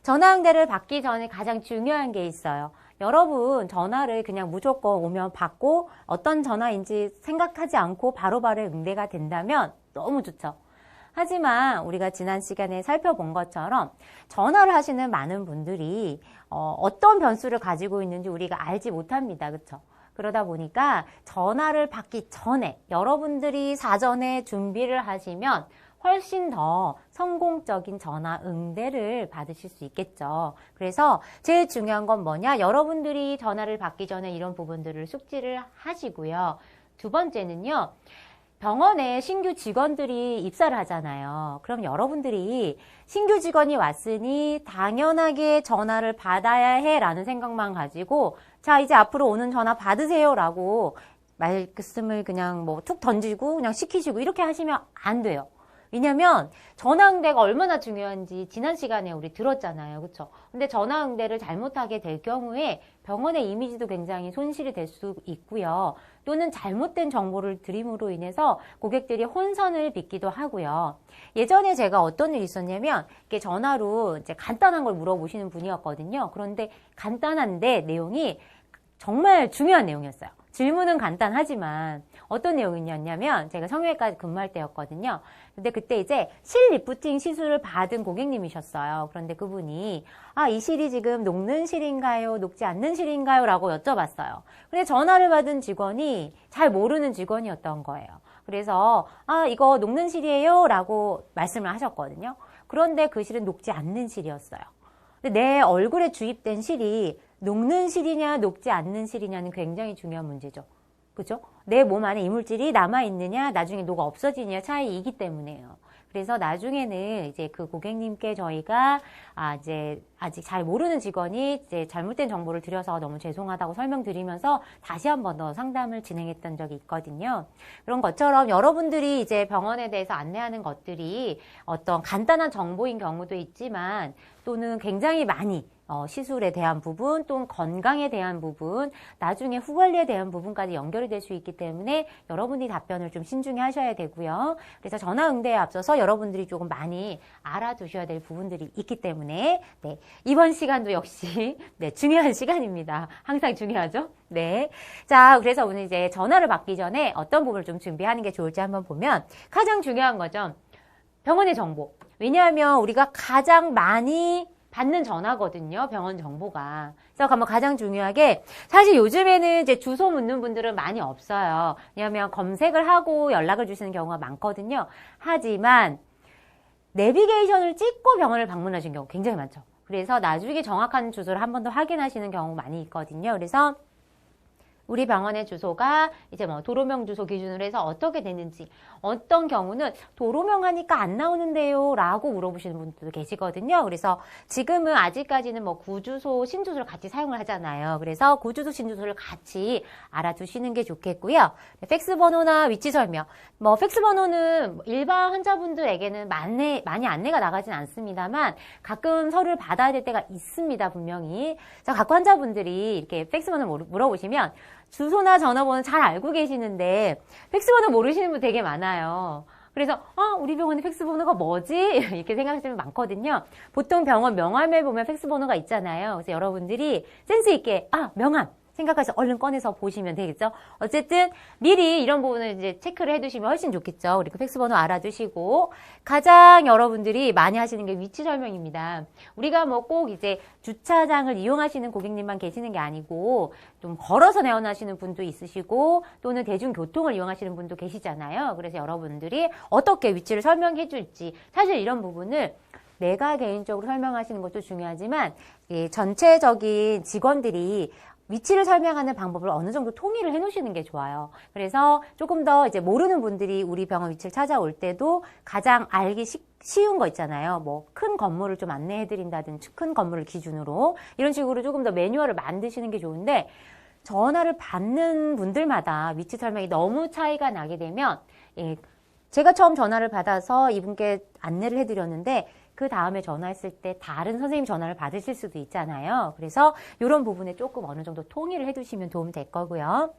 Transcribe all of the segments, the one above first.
전화 응대를 받기 전에 가장 중요한 게 있어요. 여러분 전화를 그냥 무조건 오면 받고 어떤 전화인지 생각하지 않고 바로바로 응대가 된다면 너무 좋죠. 하지만 우리가 지난 시간에 살펴본 것처럼 전화를 하시는 많은 분들이 어떤 변수를 가지고 있는지 우리가 알지 못합니다. 그렇죠? 그러다 보니까 전화를 받기 전에 여러분들이 사전에 준비를 하시면 훨씬 더 성공적인 전화 응대를 받으실 수 있겠죠. 그래서 제일 중요한 건 뭐냐? 여러분들이 전화를 받기 전에 이런 부분들을 숙지를 하시고요. 두 번째는요. 병원에 신규 직원들이 입사를 하잖아요. 그럼 여러분들이 신규 직원이 왔으니 당연하게 전화를 받아야 해 라는 생각만 가지고 자 이제 앞으로 오는 전화 받으세요 라고 말씀을 그냥 뭐 툭 던지고 그냥 시키시고 이렇게 하시면 안 돼요. 왜냐면 전화응대가 얼마나 중요한지 지난 시간에 우리 들었잖아요. 그렇죠? 근데 전화응대를 잘못하게 될 경우에 병원의 이미지도 굉장히 손실이 될 수 있고요. 또는 잘못된 정보를 드림으로 인해서 고객들이 혼선을 빚기도 하고요. 예전에 제가 어떤 일이 있었냐면 이렇게 전화로 이제 간단한 걸 물어보시는 분이었거든요. 그런데 간단한데 내용이 정말 중요한 내용이었어요. 질문은 간단하지만 어떤 내용이었냐면 제가 성형외과 근무할 때였거든요. 근데 그때 이제 실 리프팅 시술을 받은 고객님이셨어요. 그런데 그분이 이 실이 지금 녹는 실인가요? 녹지 않는 실인가요? 라고 여쭤봤어요. 근데 전화를 받은 직원이 잘 모르는 직원이었던 거예요. 그래서 이거 녹는 실이에요? 라고 말씀을 하셨거든요. 그런데 그 실은 녹지 않는 실이었어요. 근데 내 얼굴에 주입된 실이 녹는 실이냐 녹지 않는 실이냐는 굉장히 중요한 문제죠. 그죠? 내 몸 안에 이물질이 남아있느냐 나중에 녹아 없어지느냐 차이이기 때문에요. 그래서 나중에는 이제 그 고객님께 저희가 이제 아직 잘 모르는 직원이 이제 잘못된 정보를 드려서 너무 죄송하다고 설명드리면서 다시 한 번 더 상담을 진행했던 적이 있거든요. 그런 것처럼 여러분들이 이제 병원에 대해서 안내하는 것들이 어떤 간단한 정보인 경우도 있지만 또는 굉장히 많이 시술에 대한 부분 또는 건강에 대한 부분 나중에 후관리에 대한 부분까지 연결이 될 수 있기 때문에 여러분이 답변을 좀 신중히 하셔야 되고요. 그래서 전화 응대에 앞서서 여러분들이 조금 많이 알아두셔야 될 부분들이 있기 때문에 네, 이번 시간도 역시 네, 중요한 시간입니다. 항상 중요하죠? 네. 자, 그래서 오늘 이제 전화를 받기 전에 어떤 부분을 좀 준비하는 게 좋을지 한번 보면 가장 중요한 거죠. 병원의 정보. 왜냐하면 우리가 가장 많이 받는 전화거든요. 병원 정보가. 그래서 가장 중요하게 사실 요즘에는 이제 주소 묻는 분들은 많이 없어요. 왜냐하면 검색을 하고 연락을 주시는 경우가 많거든요. 하지만 내비게이션을 찍고 병원을 방문하시는 경우 굉장히 많죠. 그래서 나중에 정확한 주소를 한 번 더 확인하시는 경우 많이 있거든요. 그래서 우리 병원의 주소가 이제 뭐 도로명 주소 기준으로 해서 어떻게 되는지 어떤 경우는 도로명 하니까 안 나오는데요 라고 물어보시는 분들도 계시거든요. 그래서 지금은 아직까지는 뭐 구주소, 신주소를 같이 사용을 하잖아요. 그래서 구주소, 신주소를 같이 알아두시는 게 좋겠고요. 팩스 번호나 위치 설명. 뭐 팩스 번호는 일반 환자분들에게는 많이 안내가 나가진 않습니다만 가끔 서류를 받아야 될 때가 있습니다. 분명히. 자, 각 환자분들이 이렇게 팩스 번호 물어보시면 주소나 전화번호 잘 알고 계시는데 팩스번호 모르시는 분 되게 많아요. 그래서 우리 병원의 팩스번호가 뭐지? 이렇게 생각하시는 분 많거든요. 보통 병원 명함에 보면 팩스번호가 있잖아요. 그래서 여러분들이 센스 있게 명함 생각하셔서 얼른 꺼내서 보시면 되겠죠. 어쨌든 미리 이런 부분을 이제 체크를 해두시면 훨씬 좋겠죠. 그리고 팩스번호 알아두시고 가장 여러분들이 많이 하시는 게 위치 설명입니다. 우리가 뭐 꼭 이제 주차장을 이용하시는 고객님만 계시는 게 아니고 좀 걸어서 내원하시는 분도 있으시고 또는 대중교통을 이용하시는 분도 계시잖아요. 그래서 여러분들이 어떻게 위치를 설명해 줄지 사실 이런 부분을 내가 개인적으로 설명하시는 것도 중요하지만 전체적인 직원들이 위치를 설명하는 방법을 어느 정도 통일을 해 놓으시는 게 좋아요. 그래서 조금 더 이제 모르는 분들이 우리 병원 위치를 찾아올 때도 가장 알기 쉬운 거 있잖아요. 뭐 큰 건물을 좀 안내해 드린다든지 큰 건물을 기준으로 이런 식으로 조금 더 매뉴얼을 만드시는 게 좋은데 전화를 받는 분들마다 위치 설명이 너무 차이가 나게 되면 제가 처음 전화를 받아서 이분께 안내를 해 드렸는데 그 다음에 전화했을 때 다른 선생님 전화를 받으실 수도 있잖아요. 그래서 이런 부분에 조금 어느 정도 통일을 해두시면 도움이 될 거고요.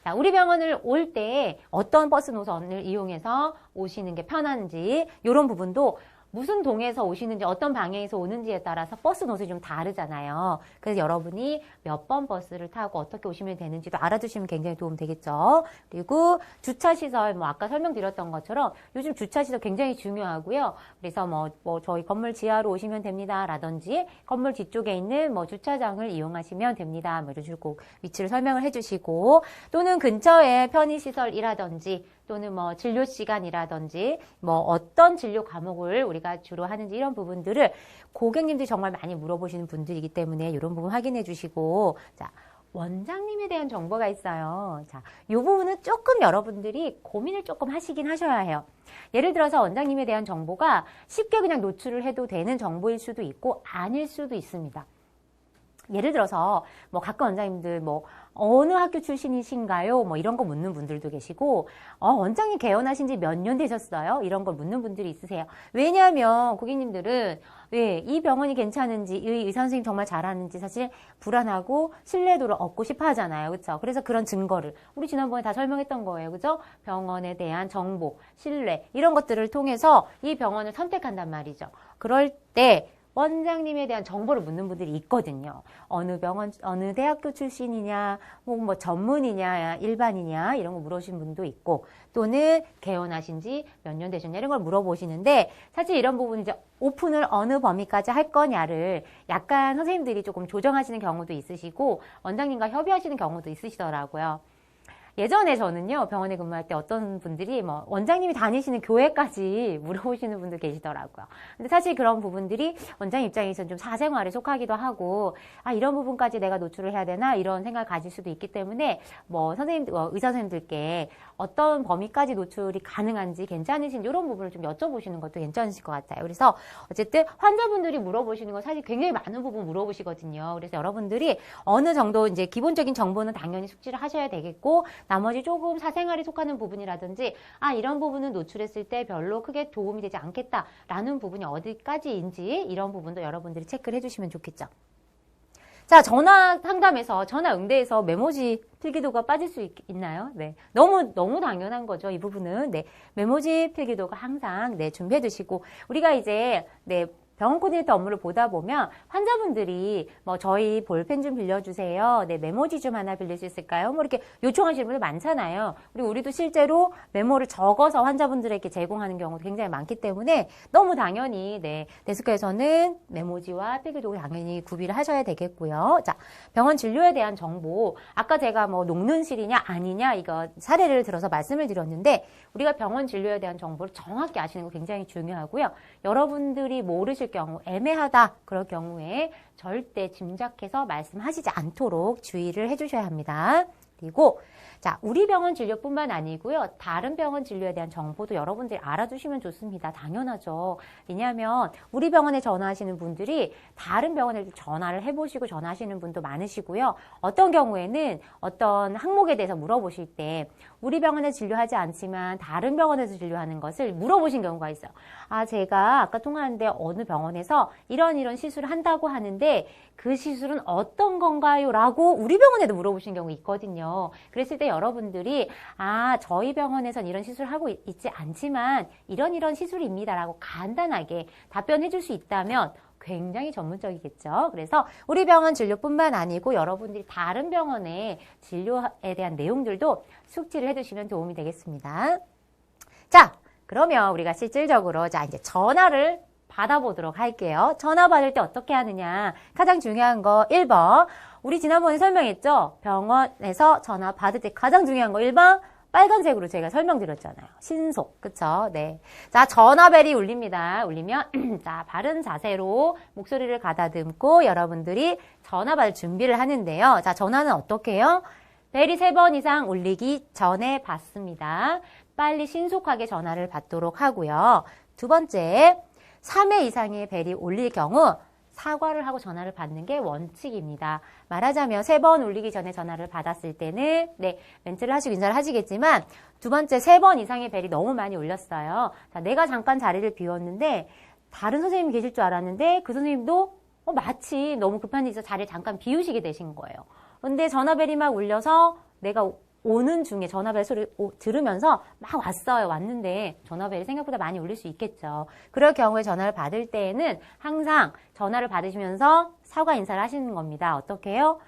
자, 우리 병원을 올 때 어떤 버스 노선을 이용해서 오시는 게 편한지 이런 부분도 무슨 동에서 오시는지 어떤 방향에서 오는지에 따라서 버스 노선이 좀 다르잖아요. 그래서 여러분이 몇 번 버스를 타고 어떻게 오시면 되는지도 알아두시면 굉장히 도움 되겠죠. 그리고 주차시설 뭐 아까 설명드렸던 것처럼 요즘 주차시설 굉장히 중요하고요. 그래서 뭐 저희 건물 지하로 오시면 됩니다 라든지 건물 뒤쪽에 있는 뭐 주차장을 이용하시면 됩니다. 뭐 이런 식으로 꼭 위치를 설명을 해주시고 또는 근처에 편의시설이라든지 또는 뭐 진료 시간이라든지 뭐 어떤 진료 과목을 우리가 주로 하는지 이런 부분들을 고객님들이 정말 많이 물어보시는 분들이기 때문에 이런 부분 확인해 주시고 자 원장님에 대한 정보가 있어요. 자, 이 부분은 조금 여러분들이 고민을 조금 하시긴 하셔야 해요. 예를 들어서 원장님에 대한 정보가 쉽게 그냥 노출을 해도 되는 정보일 수도 있고 아닐 수도 있습니다. 예를 들어서 뭐 가끔 원장님들 뭐 어느 학교 출신이신가요? 뭐 이런 거 묻는 분들도 계시고 원장님 개원하신 지 몇 년 되셨어요? 이런 걸 묻는 분들이 있으세요. 왜냐하면 고객님들은 이 병원이 괜찮은지 이 의사 선생님 정말 잘하는지 사실 불안하고 신뢰도를 얻고 싶어 하잖아요. 그렇죠? 그래서 그런 증거를 우리 지난번에 다 설명했던 거예요. 그죠? 병원에 대한 정보, 신뢰 이런 것들을 통해서 이 병원을 선택한단 말이죠. 그럴 때 원장님에 대한 정보를 묻는 분들이 있거든요. 어느 병원, 어느 대학교 출신이냐, 뭐 전문이냐, 일반이냐, 이런 거 물어보시는 분도 있고, 또는 개원하신 지 몇 년 되셨냐, 이런 걸 물어보시는데, 사실 이런 부분은 이제 오픈을 어느 범위까지 할 거냐를 약간 선생님들이 조금 조정하시는 경우도 있으시고, 원장님과 협의하시는 경우도 있으시더라고요. 예전에 저는요, 병원에 근무할 때 어떤 분들이 뭐 원장님이 다니시는 교회까지 물어보시는 분들 계시더라고요. 근데 사실 그런 부분들이 원장 입장에서는 좀 사생활에 속하기도 하고, 이런 부분까지 내가 노출을 해야 되나? 이런 생각을 가질 수도 있기 때문에 뭐 의사 선생님들께 어떤 범위까지 노출이 가능한지 괜찮으신지 이런 부분을 좀 여쭤보시는 것도 괜찮으실 것 같아요. 그래서 어쨌든 환자분들이 물어보시는 건 사실 굉장히 많은 부분 물어보시거든요. 그래서 여러분들이 어느 정도 이제 기본적인 정보는 당연히 숙지를 하셔야 되겠고, 나머지 조금 사생활에 속하는 부분이라든지 이런 부분은 노출했을 때 별로 크게 도움이 되지 않겠다라는 부분이 어디까지인지 이런 부분도 여러분들이 체크를 해주시면 좋겠죠. 자, 전화 상담에서 전화 응대에서 메모지 필기도가 빠질 수 있나요? 네, 너무 당연한 거죠. 이 부분은 메모지 필기도가 항상 준비해 두시고 우리가 이제 병원 코디네이터 업무를 보다 보면 환자분들이 뭐 저희 볼펜 좀 빌려주세요. 메모지 좀 하나 빌릴 수 있을까요? 뭐 이렇게 요청하시는 분들 많잖아요. 그리고 우리도 실제로 메모를 적어서 환자분들에게 제공하는 경우도 굉장히 많기 때문에 너무 당연히 데스크에서는 메모지와 필기도구 당연히 구비를 하셔야 되겠고요. 자, 병원 진료에 대한 정보. 아까 제가 뭐 녹는실이냐 아니냐 이거 사례를 들어서 말씀을 드렸는데 우리가 병원 진료에 대한 정보를 정확히 아시는 거 굉장히 중요하고요. 여러분들이 모르실 경우 애매하다 그럴 경우에 절대 짐작해서 말씀하시지 않도록 주의를 해주셔야 합니다. 그리고 자, 우리 병원 진료뿐만 아니고요. 다른 병원 진료에 대한 정보도 여러분들이 알아두시면 좋습니다. 당연하죠. 왜냐하면 우리 병원에 전화하시는 분들이 다른 병원에 전화를 해보시고 전화하시는 분도 많으시고요. 어떤 경우에는 어떤 항목에 대해서 물어보실 때 우리 병원에 진료하지 않지만 다른 병원에서 진료하는 것을 물어보신 경우가 있어요. 제가 아까 통화하는데 어느 병원에서 이런 시술을 한다고 하는데 그 시술은 어떤 건가요? 라고 우리 병원에도 물어보신 경우 있거든요. 그랬을 때 여러분들이 저희 병원에선 이런 시술을 하고 있지 않지만 이런 시술입니다. 라고 간단하게 답변해 줄 수 있다면 굉장히 전문적이겠죠. 그래서 우리 병원 진료뿐만 아니고 여러분들이 다른 병원의 진료에 대한 내용들도 숙지를 해두시면 도움이 되겠습니다. 자, 그러면 우리가 실질적으로 이제 전화를 받아보도록 할게요. 전화 받을 때 어떻게 하느냐. 가장 중요한 거 1번. 우리 지난번에 설명했죠? 병원에서 전화 받을 때 가장 중요한 거 1번. 빨간색으로 제가 설명드렸잖아요. 신속. 그쵸? 네. 자, 전화벨이 울립니다. 울리면, 자, 바른 자세로 목소리를 가다듬고 여러분들이 전화 받을 준비를 하는데요. 자, 전화는 어떻게 해요? 벨이 3번 이상 울리기 전에 받습니다. 빨리 신속하게 전화를 받도록 하고요. 두 번째, 3회 이상의 벨이 울릴 경우 사과를 하고 전화를 받는 게 원칙입니다. 말하자면 3번 울리기 전에 전화를 받았을 때는 멘트를 하시고 인사를 하시겠지만 두 번째 3번 이상의 벨이 너무 많이 울렸어요. 자, 내가 잠깐 자리를 비웠는데 다른 선생님이 계실 줄 알았는데 그 선생님도 마치 너무 급한 일이 있어서 자리를 잠깐 비우시게 되신 거예요. 근데 전화벨이 막 울려서 내가 오는 중에 전화벨 소리 들으면서 막 왔어요. 왔는데 전화벨이 생각보다 많이 울릴 수 있겠죠. 그럴 경우에 전화를 받을 때에는 항상 전화를 받으시면서 사과 인사를 하시는 겁니다. 어떻게 해요?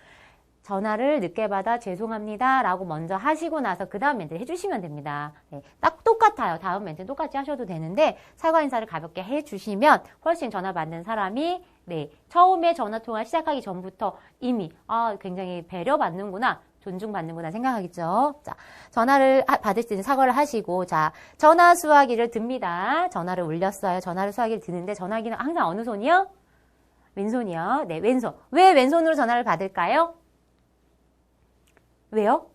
전화를 늦게 받아 죄송합니다 라고 먼저 하시고 나서 그 다음 멘트를 해주시면 됩니다. 네, 딱 똑같아요. 다음 멘트는 똑같이 하셔도 되는데 사과 인사를 가볍게 해주시면 훨씬 전화 받는 사람이 네, 처음에 전화통화 시작하기 전부터 이미 굉장히 배려받는구나, 존중받는구나 생각하겠죠. 자, 전화를 받을 때는 사과를 하시고, 자, 전화 수화기를 듭니다. 전화를 울렸어요. 전화를 수화기를 드는데 전화기는 항상 어느 손이요? 왼손이요. 네, 왼손. 왜 왼손으로 전화를 받을까요? 왜요?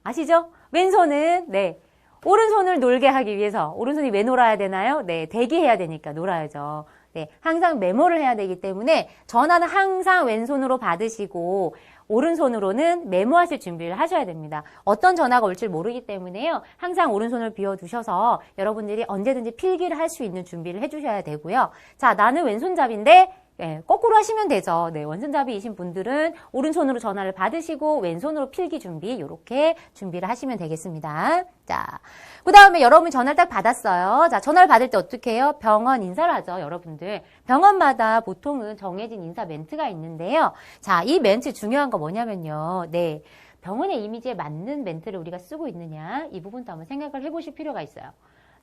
아시죠? 왼손은 네, 오른손을 놀게 하기 위해서. 오른손이 왜 놀아야 되나요? 네, 대기해야 되니까 놀아야죠. 네, 항상 메모를 해야 되기 때문에 전화는 항상 왼손으로 받으시고 오른손으로는 메모하실 준비를 하셔야 됩니다. 어떤 전화가 올지 모르기 때문에요. 항상 오른손을 비워두셔서 여러분들이 언제든지 필기를 할 수 있는 준비를 해주셔야 되고요. 자, 나는 왼손잡이인데 네, 거꾸로 하시면 되죠. 네, 왼손잡이이신 분들은 오른손으로 전화를 받으시고 왼손으로 필기 준비, 이렇게 준비를 하시면 되겠습니다. 자, 그 다음에 여러분이 전화를 딱 받았어요. 자, 전화를 받을 때 어떻게 해요? 병원 인사를 하죠, 여러분들. 병원마다 보통은 정해진 인사 멘트가 있는데요. 자, 이 멘트 중요한 거 뭐냐면요. 네, 병원의 이미지에 맞는 멘트를 우리가 쓰고 있느냐, 이 부분도 한번 생각을 해보실 필요가 있어요.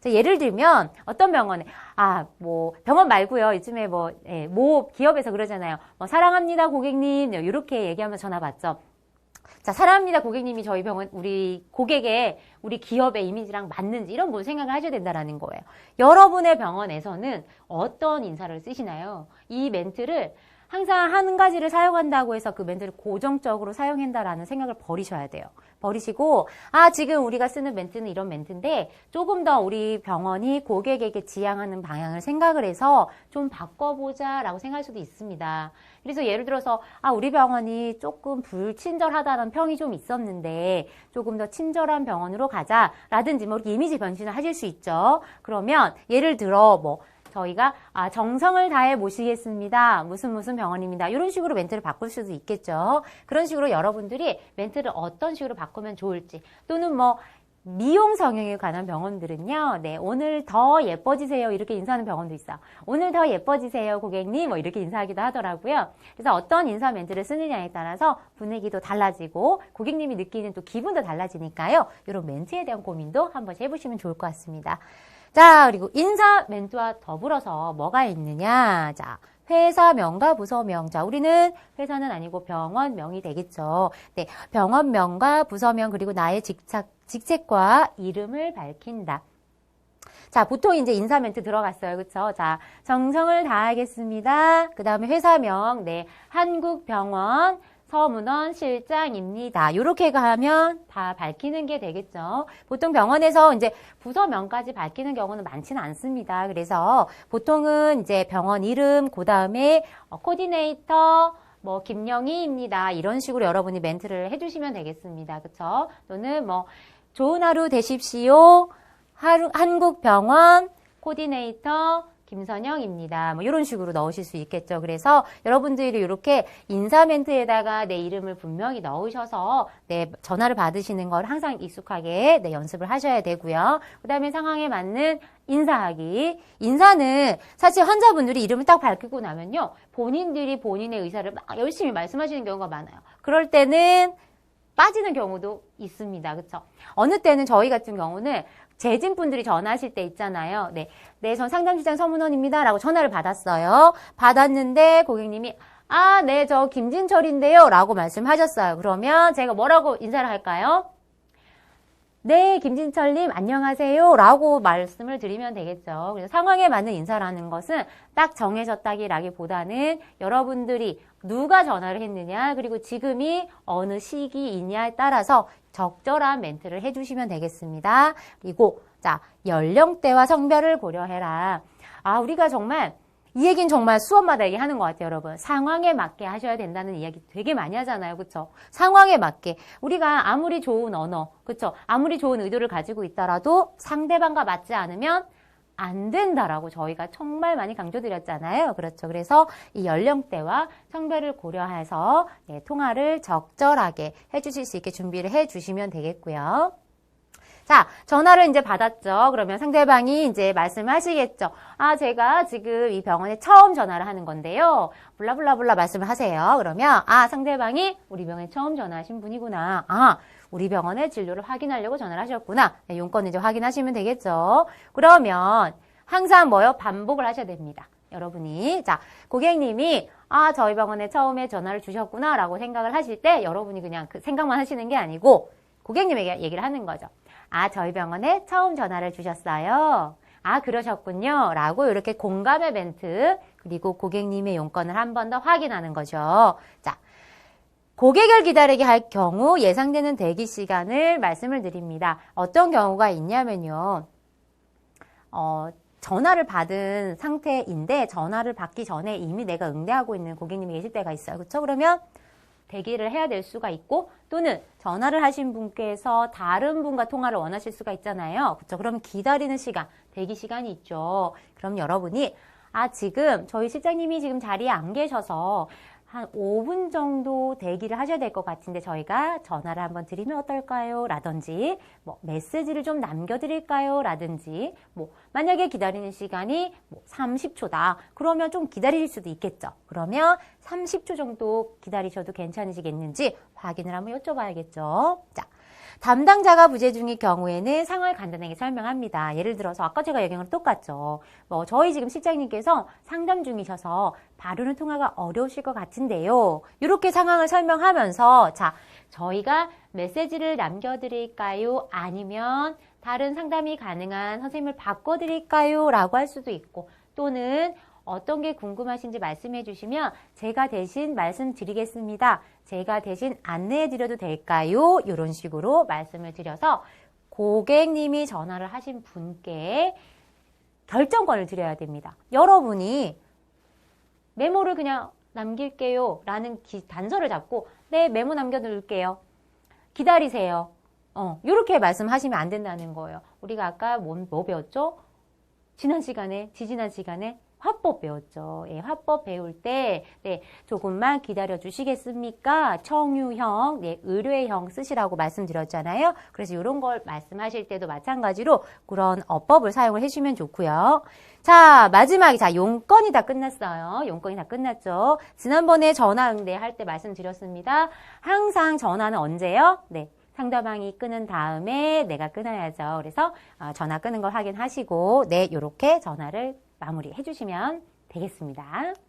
자, 예를 들면 어떤 병원에 병원 말고요. 요즘에 기업에서 그러잖아요. 사랑합니다 고객님, 이렇게 얘기하면서 전화 받죠. 자, 사랑합니다 고객님이 저희 병원 우리 고객의 우리 기업의 이미지랑 맞는지 이런 걸 생각을 하셔야 된다라는 거예요. 여러분의 병원에서는 어떤 인사를 쓰시나요? 이 멘트를 항상 한 가지를 사용한다고 해서 그 멘트를 고정적으로 사용한다라는 생각을 버리셔야 돼요. 버리시고, 지금 우리가 쓰는 멘트는 이런 멘트인데 조금 더 우리 병원이 고객에게 지향하는 방향을 생각을 해서 좀 바꿔보자 라고 생각할 수도 있습니다. 그래서 예를 들어서 우리 병원이 조금 불친절하다는 평이 좀 있었는데 조금 더 친절한 병원으로 가자라든지 이렇게 이미지 변신을 하실 수 있죠. 그러면 예를 들어 저희가 정성을 다해 모시겠습니다. 무슨 병원입니다. 이런 식으로 멘트를 바꿀 수도 있겠죠. 그런 식으로 여러분들이 멘트를 어떤 식으로 바꾸면 좋을지, 또는 미용 성형에 관한 병원들은요. 네, 오늘 더 예뻐지세요. 이렇게 인사하는 병원도 있어요. 오늘 더 예뻐지세요, 고객님. 이렇게 인사하기도 하더라고요. 그래서 어떤 인사 멘트를 쓰느냐에 따라서 분위기도 달라지고 고객님이 느끼는 또 기분도 달라지니까요. 이런 멘트에 대한 고민도 한번 해보시면 좋을 것 같습니다. 자, 그리고 인사 멘트와 더불어서 뭐가 있느냐. 자, 회사명과 부서명. 자, 우리는 회사는 아니고 병원명이 되겠죠. 네, 병원명과 부서명, 그리고 나의 직책과 이름을 밝힌다. 자, 보통 이제 인사 멘트 들어갔어요. 그쵸? 자, 정성을 다하겠습니다. 그 다음에 회사명, 네, 한국병원 서문원 실장입니다. 이렇게 가면 다 밝히는 게 되겠죠. 보통 병원에서 이제 부서명까지 밝히는 경우는 많지는 않습니다. 그래서 보통은 이제 병원 이름, 그 다음에 코디네이터, 김영희입니다. 이런 식으로 여러분이 멘트를 해주시면 되겠습니다. 그쵸? 또는 좋은 하루 되십시오. 한국병원 코디네이터 김선영입니다. 이런 식으로 넣으실 수 있겠죠. 그래서 여러분들이 이렇게 인사 멘트에다가 내 이름을 분명히 넣으셔서 전화를 받으시는 걸 항상 익숙하게 연습을 하셔야 되고요. 그 다음에 상황에 맞는 인사하기. 인사는 사실 환자분들이 이름을 딱 밝히고 나면요, 본인들이 본인의 의사를 막 열심히 말씀하시는 경우가 많아요. 그럴 때는 빠지는 경우도 있습니다. 그렇죠? 어느 때는 저희 같은 경우는 재진분들이 전화하실 때 있잖아요. 네, 전 상담실장 서문원입니다. 라고 전화를 받았어요. 받았는데 고객님이 네, 저 김진철인데요. 라고 말씀하셨어요. 그러면 제가 뭐라고 인사를 할까요? 네, 김진철님 안녕하세요. 라고 말씀을 드리면 되겠죠. 그래서 상황에 맞는 인사라는 것은 딱 정해졌다기라기보다는 여러분들이 누가 전화를 했느냐, 그리고 지금이 어느 시기이냐에 따라서 적절한 멘트를 해주시면 되겠습니다. 그리고 자, 연령대와 성별을 고려해라. 우리가 정말 이 얘기는 정말 수업마다 얘기하는 것 같아요, 여러분. 상황에 맞게 하셔야 된다는 이야기 되게 많이 하잖아요, 그렇죠? 상황에 맞게. 우리가 아무리 좋은 언어, 그렇죠? 아무리 좋은 의도를 가지고 있더라도 상대방과 맞지 않으면 안 된다라고 저희가 정말 많이 강조드렸잖아요. 그렇죠. 그래서 이 연령대와 성별을 고려해서 네, 통화를 적절하게 해주실 수 있게 준비를 해주시면 되겠고요. 자, 전화를 이제 받았죠. 그러면 상대방이 이제 말씀하시겠죠. 아, 제가 지금 이 병원에 처음 전화를 하는 건데요. 블라블라블라 말씀을 하세요. 그러면 아, 상대방이 우리 병원에 처음 전화하신 분이구나. 아, 우리 병원의 진료를 확인하려고 전화를 하셨구나. 네, 용건을 이제 확인하시면 되겠죠. 그러면 항상 뭐요? 반복을 하셔야 됩니다. 여러분이. 자, 고객님이 아, 저희 병원에 처음에 전화를 주셨구나 라고 생각을 하실 때 여러분이 그냥 그 생각만 하시는 게 아니고 고객님에게 얘기를 하는 거죠. 아, 저희 병원에 처음 전화를 주셨어요. 아, 그러셨군요. 라고 이렇게 공감의 멘트 그리고 고객님의 용건을 한 번 더 확인하는 거죠. 자, 고객을 기다리게 할 경우 예상되는 대기 시간을 말씀을 드립니다. 어떤 경우가 있냐면요. 전화를 받은 상태인데 전화를 받기 전에 이미 내가 응대하고 있는 고객님이 계실 때가 있어요. 그렇죠? 그러면 대기를 해야 될 수가 있고 또는 전화를 하신 분께서 다른 분과 통화를 원하실 수가 있잖아요. 그렇죠? 그럼 기다리는 시간, 대기 시간이 있죠. 그럼 여러분이 아, 지금 저희 실장님이 지금 자리에 안 계셔서 한 5분 정도 대기를 하셔야 될 것 같은데 저희가 전화를 한번 드리면 어떨까요? 라든지 뭐 메시지를 좀 남겨드릴까요? 라든지 뭐 만약에 기다리는 시간이 뭐 30초다. 그러면 좀 기다리실 수도 있겠죠. 그러면 30초 정도 기다리셔도 괜찮으시겠는지 확인을 한번 여쭤봐야겠죠. 자, 담당자가 부재 중일 경우에는 상황을 간단하게 설명합니다. 예를 들어서 아까 제가 얘기한 거랑 똑같죠. 뭐 저희 지금 실장님께서 상담 중이셔서 바로는 통화가 어려우실 것 같은데요. 이렇게 상황을 설명하면서 자, 저희가 메시지를 남겨드릴까요? 아니면 다른 상담이 가능한 선생님을 바꿔드릴까요? 라고 할 수도 있고 또는 어떤 게 궁금하신지 말씀해 주시면 제가 대신 말씀드리겠습니다. 제가 대신 안내해 드려도 될까요? 이런 식으로 말씀을 드려서 고객님이 전화를 하신 분께 결정권을 드려야 됩니다. 여러분이 메모를 그냥 남길게요 라는 단서를 잡고 네, 메모 남겨둘게요. 기다리세요. 이렇게 말씀하시면 안 된다는 거예요. 우리가 아까 뭐 배웠죠? 지난 시간에 화법 배웠죠. 예, 화법 배울 때, 네, 조금만 기다려 주시겠습니까? 청유형, 네, 의뢰형 쓰시라고 말씀드렸잖아요. 그래서 이런 걸 말씀하실 때도 마찬가지로 그런 어법을 사용을 해주시면 좋고요. 자, 마지막에, 자, 용건이 다 끝났어요. 용건이 다 끝났죠. 지난번에 전화 응대할 때 말씀드렸습니다. 항상 전화는 언제요? 네. 상대방이 끊은 다음에 내가 끊어야죠. 그래서 전화 끄는 걸 확인하시고, 네, 요렇게 전화를 마무리해 주시면 되겠습니다.